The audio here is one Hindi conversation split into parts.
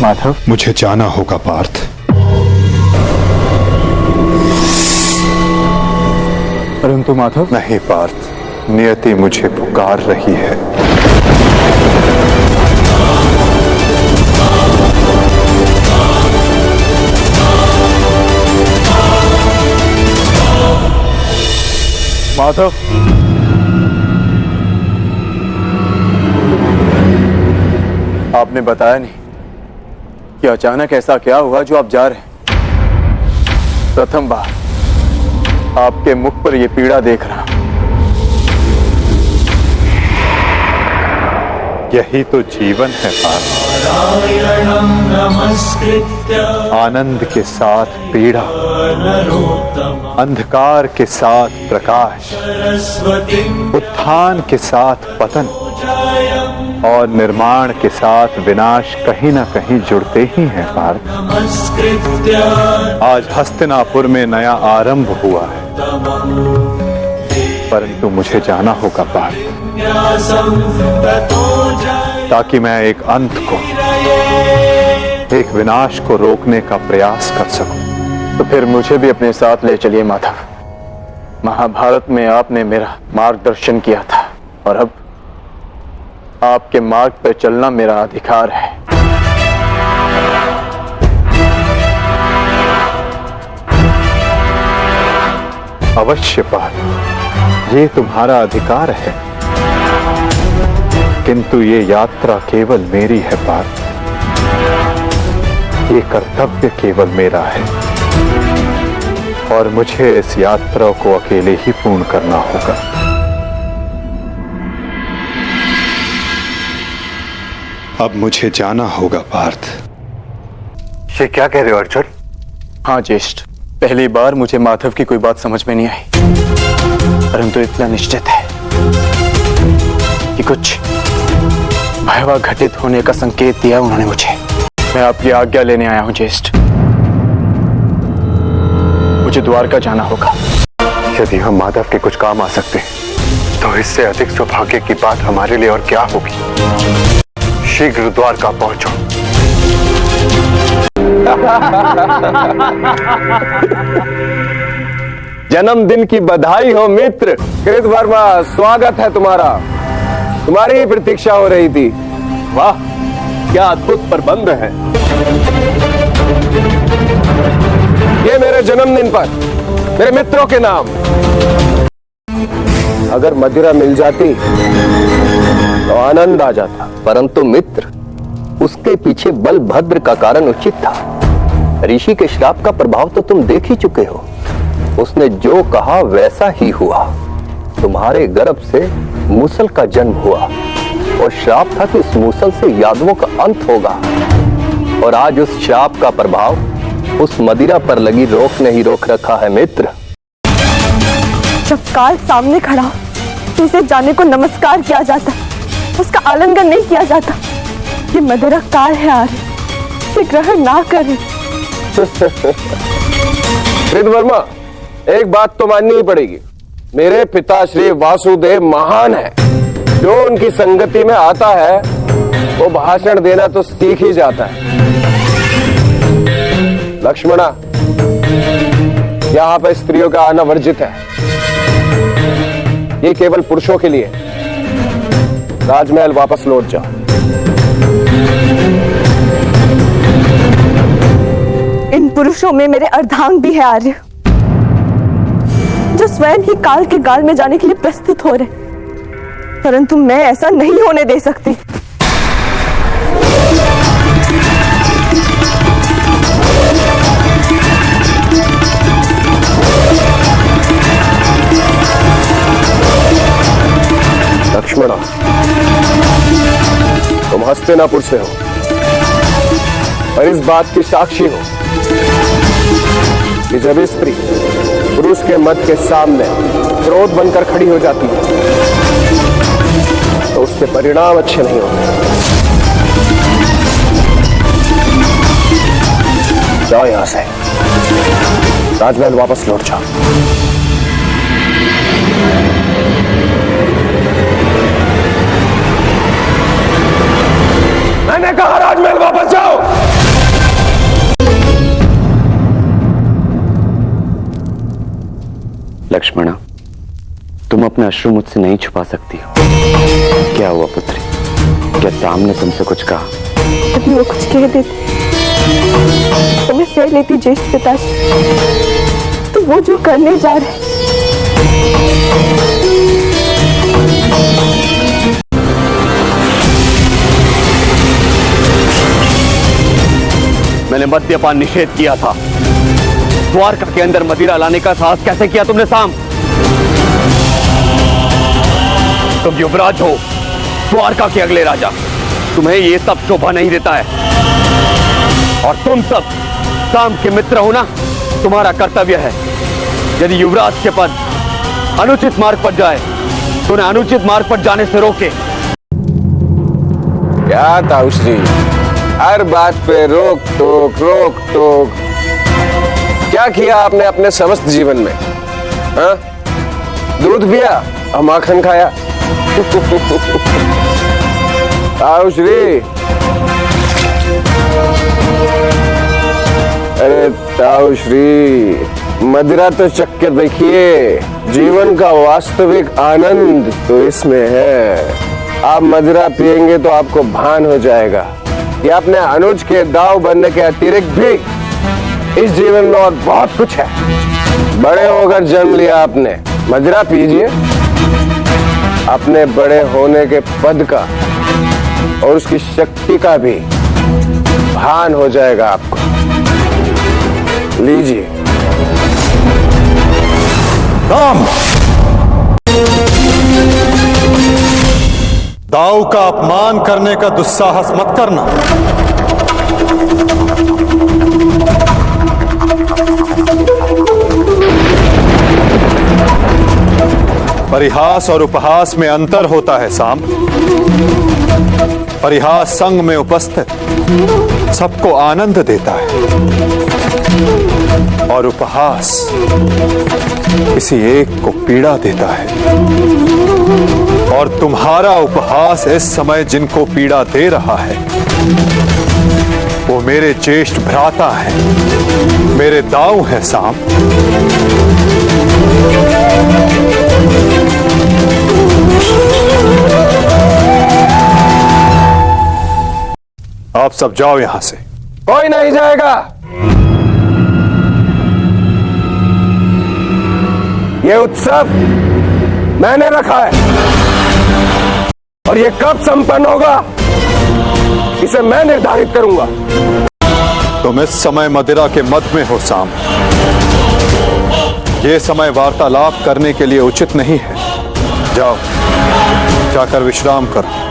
माधव, मुझे जाना होगा पार्थ। परंतु माधव। नहीं पार्थ, नियति मुझे पुकार रही है। माधव, आपने बताया नहीं कि अचानक ऐसा क्या हुआ जो आप जा रहे हैं। प्रथम बार आपके मुख पर यह पीड़ा देख रहा हूं। यही तो जीवन है पार्थ। आनंद के साथ पीड़ा, अंधकार के साथ प्रकाश, उत्थान के साथ पतन और निर्माण के साथ विनाश कहीं ना कहीं जुड़ते ही हैं पार्थ। आज हस्तिनापुर में नया आरंभ हुआ है, परंतु मुझे जाना होगा पार्थ, ताकि मैं एक अंत को, एक विनाश को रोकने का प्रयास कर सकूं। तो फिर मुझे भी अपने साथ ले चलिए माधव। महाभारत में आपने मेरा मार्गदर्शन किया था और अब आपके मार्ग पर चलना मेरा अधिकार है। अवश्य पार्थ, ये तुम्हारा अधिकार है, किंतु ये यात्रा केवल मेरी है पार्थ। ये कर्तव्य केवल मेरा है और मुझे इस यात्रा को अकेले ही पूर्ण करना होगा। अब मुझे जाना होगा पार्थ। ये क्या कह रहे हो अर्जुन? हाँ ज्येष्ठ, पहली बार मुझे माधव की कोई बात समझ में नहीं आई, परंतु इतना निश्चित है कि कुछ भयावह घटित होने का संकेत दिया उन्होंने मुझे। मैं आपकी आज्ञा लेने आया हूं ज्येष्ठ। मुझे द्वारका जाना होगा। यदि हम माधव के कुछ काम आ सकते हैं तो इससे अधिक सौभाग्य की बात हमारे लिए और क्या होगी। शीघ्र द्वारका पहुंचो। जन्मदिन की बधाई हो मित्र। कृतवर्मा, स्वागत है तुम्हारा। तुम्हारी ही प्रतीक्षा हो रही थी। वाह, क्या अद्भुत प्रबंध है। ये मेरे जन्मदिन पर मेरे मित्रों के नाम। अगर मदिरा मिल जाती तो आनंद आ जाता, परंतु मित्र, उसके पीछे बलभद्र का कारण उचित था। ऋषि के श्राप का प्रभाव तो तुम देख ही चुके हो। उसने जो कहा वैसा ही हुआ। तुम्हारे गर्भ से मूसल का जन्म हुआ और श्राप था कि उस मूसल से यादवों का अंत होगा। और आज उस श्राप का प्रभाव उस मदिरा पर लगी रोक ने ही रोक रखा है मित्र। जब काल सामने खड़ा हो तो उसे जाने को नमस्कार किया जाता, उसका आलिंगन नहीं किया जाता। ये मदिरा काल है आर्य, इसे ग्रहण ना करें। कृतवर्मा, एक बात तो माननी ही पड़ेगी। मेरे पिता श्री वासुदेव महान है। जो उनकी संगति में आता है वो भाषण देना तो सीख ही जाता है। लक्ष्मणा, यहाँ पर स्त्रियों का आना वर्जित है। ये केवल पुरुषों के लिए। राजमहल वापस लौट जाओ। इन पुरुषों में मेरे अर्धांग भी है आर्य, जो स्वयं ही काल के गाल में जाने के लिए प्रस्तुत हो रहे, परंतु मैं ऐसा नहीं होने दे सकती। लक्ष्मणा, तुम हस्तिनापुर से हो और इस बात की साक्षी हो कि जब स्त्री पुरुष के मत के सामने क्रोध बनकर खड़ी हो जाती है तो उसके परिणाम अच्छे नहीं होते। जाओ यहां से, राजमहल वापस लौट जाओ। मैंने कहा राजमहल वापस जाओ। लक्ष्मणा, तुम अपने अश्रु मुझसे नहीं छुपा सकती हो। क्या हुआ पुत्री? क्या साम ने तुमसे कुछ कहा? अभी वो कुछ कह देते तो मैं सह लेती ज्येष्ठ पिताजी। तो वो जो करने जा रहे मैंने मद्यपान निषेध किया था। द्वारका के अंदर मदिरा लाने का साहस कैसे किया तुमने साम? तुम युवराज हो, द्वारका के अगले राजा। तुम्हें ये सब शोभा नहीं देता है। और तुम सब साम के मित्र हो ना, तुम्हारा कर्तव्य है यदि युवराज के पद अनुचित मार्ग पर जाए तो उन्हें अनुचित मार्ग पर जाने से रोके। क्या ताऊश्री, हर बात पे रोक टोक। क्या किया आपने अपने समस्त जीवन में? हाँ? दूध पिया और माखन खाया। ताऊश्री, अरे ताऊश्री, मदिरा तो चक्कर देखिए, जीवन का वास्तविक आनंद तो इसमें है। आप मदिरा पिएंगे तो आपको भान हो जाएगा कि अपने अनुज के दाव बनने के अतिरिक्त भी इस जीवन में और बहुत कुछ है। बड़े होकर जन्म लिया आपने, मदिरा पीजिए। अपने बड़े होने के पद का और उसकी शक्ति का भी भान हो जाएगा आपको। लीजिए। राम, दाऊ का अपमान करने का दुस्साहस मत करना। परिहास और उपहास में अंतर होता है साम। परिहास संग में उपस्थित सबको आनंद देता है और उपहास किसी एक को पीड़ा देता है। और तुम्हारा उपहास इस समय जिनको पीड़ा दे रहा है वो मेरे ज्येष्ठ भ्राता हैं, मेरे दाऊ हैं साम। आप सब जाओ यहां से। कोई नहीं जाएगा। ये उत्सव मैंने रखा है और ये कब संपन्न होगा इसे मैं निर्धारित करूंगा। तुम इस समय मदिरा के मद में हो साम। ये समय वार्तालाप करने के लिए उचित नहीं है। जाओ, जाकर विश्राम करो।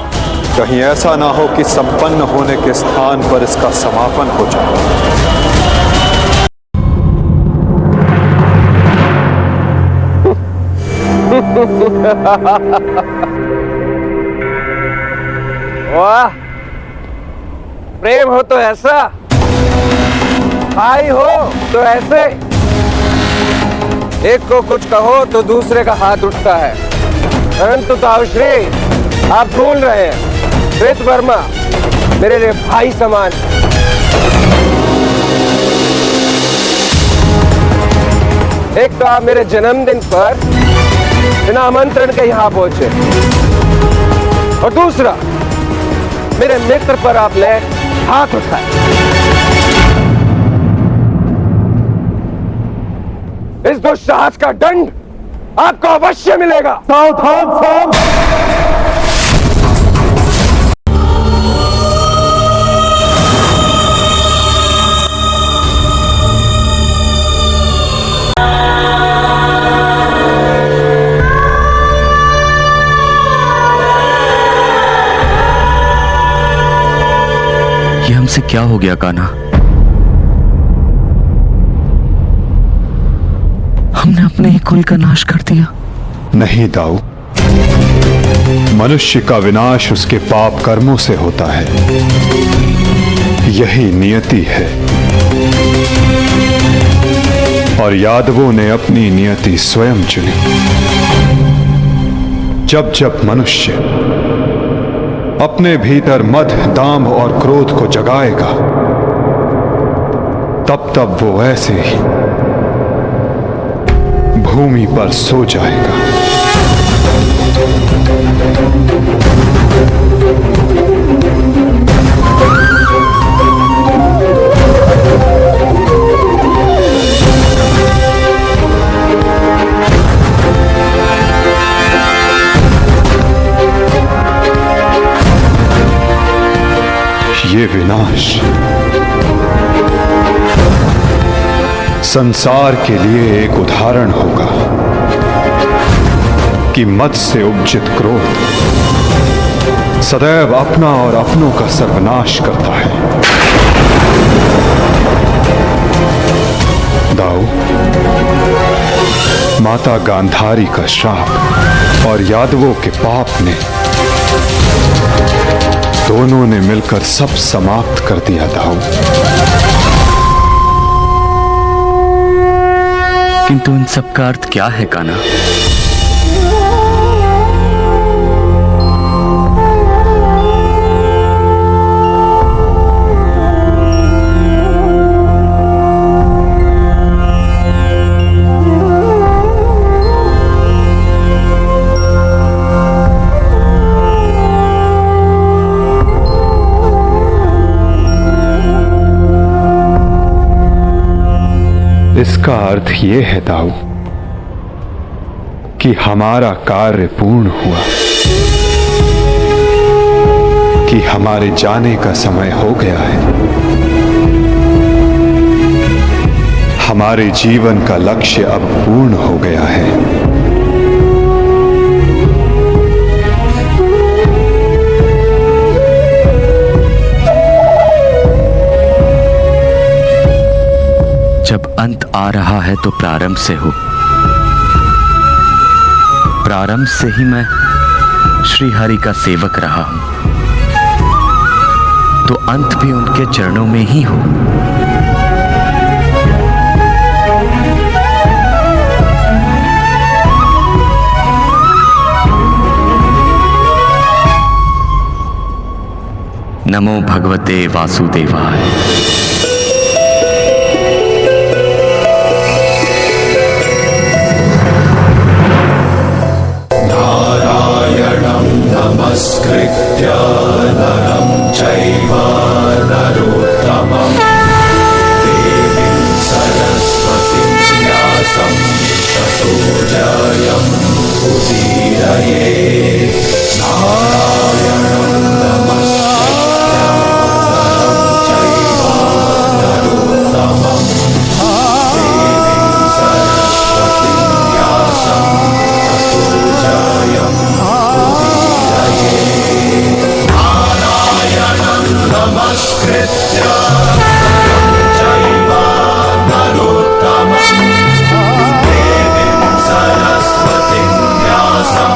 कहीं ऐसा ना हो कि संपन्न होने के स्थान पर इसका समापन हो जाए। वाह, प्रेम हो तो ऐसा, भाई हो तो ऐसे। एक को कुछ कहो तो दूसरे का हाथ उठता है। परंतु ताऊश्री, आप भूल रहे हैं, श्वेत वर्मा मेरे लिए भाई समान। एक तो आप मेरे जन्मदिन पर बिना आमंत्रण के यहां पहुंचे और दूसरा मेरे मित्र पर आपने हाथ उठाया। इस दुस्साहस का दंड आपको अवश्य मिलेगा। सावधान साम। ये हमसे क्या हो गया कान्हा? हमने अपने ही कुल का नाश कर दिया। नहीं दाऊ, मनुष्य का विनाश उसके पाप कर्मों से होता है। यही नियति है और यादवों ने अपनी नियति स्वयं चुनी। जब जब मनुष्य अपने भीतर मद, दांभ और क्रोध को जगाएगा, तब तब वो ऐसे ही भूमि पर सो जाएगा। ये विनाश संसार के लिए एक उदाहरण होगा कि मद से उपजित क्रोध सदैव अपना और अपनों का सर्वनाश करता है। दाऊ, माता गांधारी का श्राप और यादवों के पाप ने दोनों ने मिलकर सब समाप्त कर दिया। दाऊ, किंतु इन सब का अर्थ क्या है कान्हा? इसका अर्थ यह है दाऊ कि हमारा कार्य पूर्ण हुआ, कि हमारे जाने का समय हो गया है। हमारे जीवन का लक्ष्य अब पूर्ण हो गया है। जब अंत आ रहा है तो प्रारंभ से हो। प्रारंभ से ही मैं श्री हरि का सेवक रहा हूं, तो अंत भी उनके चरणों में ही हो। नमो भगवते वासुदेवाय। नमस्कृत्य नरं चैव नरोत्तमं देवीं सरस्वतीं व्यासं ततो जयमुदीरयेत्। नारायणं नमस्कृत्य नरं चैव नरोत्तमं देवीं सरस्वतीं व्यासं ततो नमस्कृत्य चैव नरोत्तमं देवीं सरस्वतीं व्यासं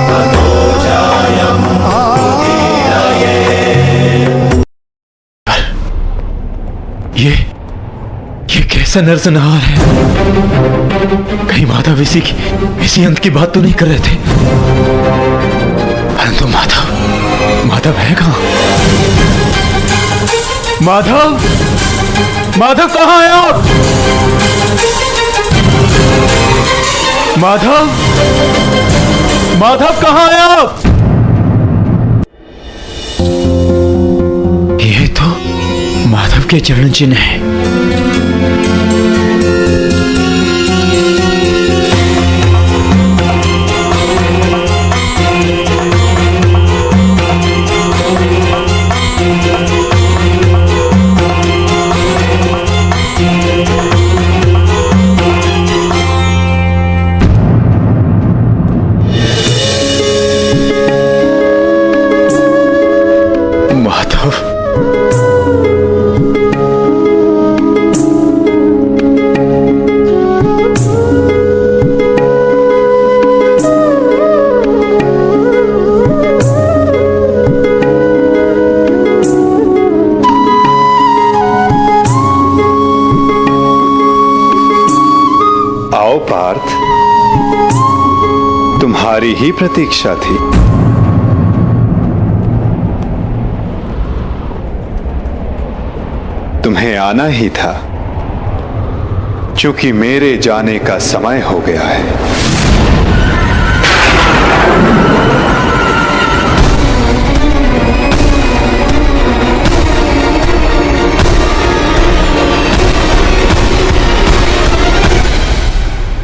ततो जयमुदीरयेत्। ये कैसा नरसंहार है? कहीं माधव इसी अंत की बात तो नहीं कर रहे थे? परंतु माधव है कहां? माधव कहां है आप? माधव कहां है आप? ये तो माधव के चरण चिन्ह है। आओ पार्थ, तुम्हारी ही प्रतीक्षा थी। तुम्हें आना ही था, क्योंकि मेरे जाने का समय हो गया है।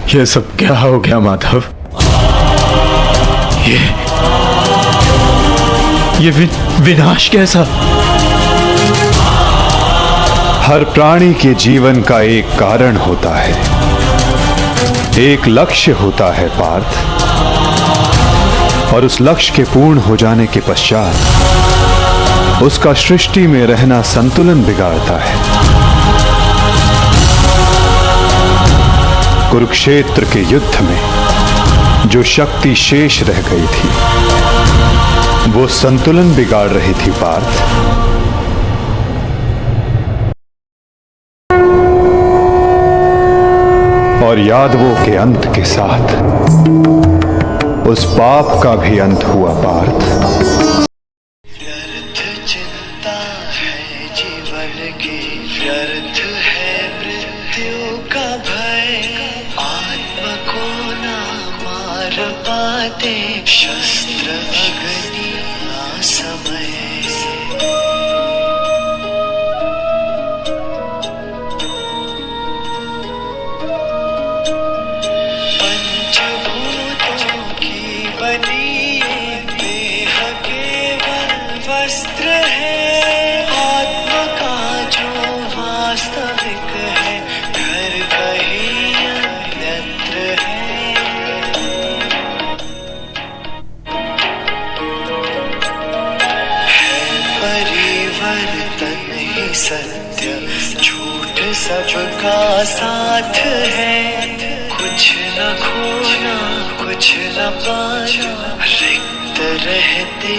ये सब क्या हो गया माधव? ये विनाश कैसा? हर प्राणी के जीवन का एक कारण होता है, एक लक्ष्य होता है पार्थ, और उस लक्ष्य के पूर्ण हो जाने के पश्चात उसका सृष्टि में रहना संतुलन बिगाड़ता है। कुरुक्षेत्र के युद्ध में जो शक्ति शेष रह गई थी, वो संतुलन बिगाड़ रही थी पार्थ। और यादवों के अंत के साथ उस पाप का भी अंत हुआ पार्थ। व्यर्थ चिंता है जीवन की, व्यर्थ है मृत्यु का भय। आत्मा को ना मार पाते शस्त्र अग्नि ना समय। वस्त्र है आत्मा का जो वास्तविक है, घर कहीं अन्यत्र है। परिवर्तन ही सत्य, झूठ सबका साथ है। कुछ न खोना कुछ न पाना, रिक्त रहते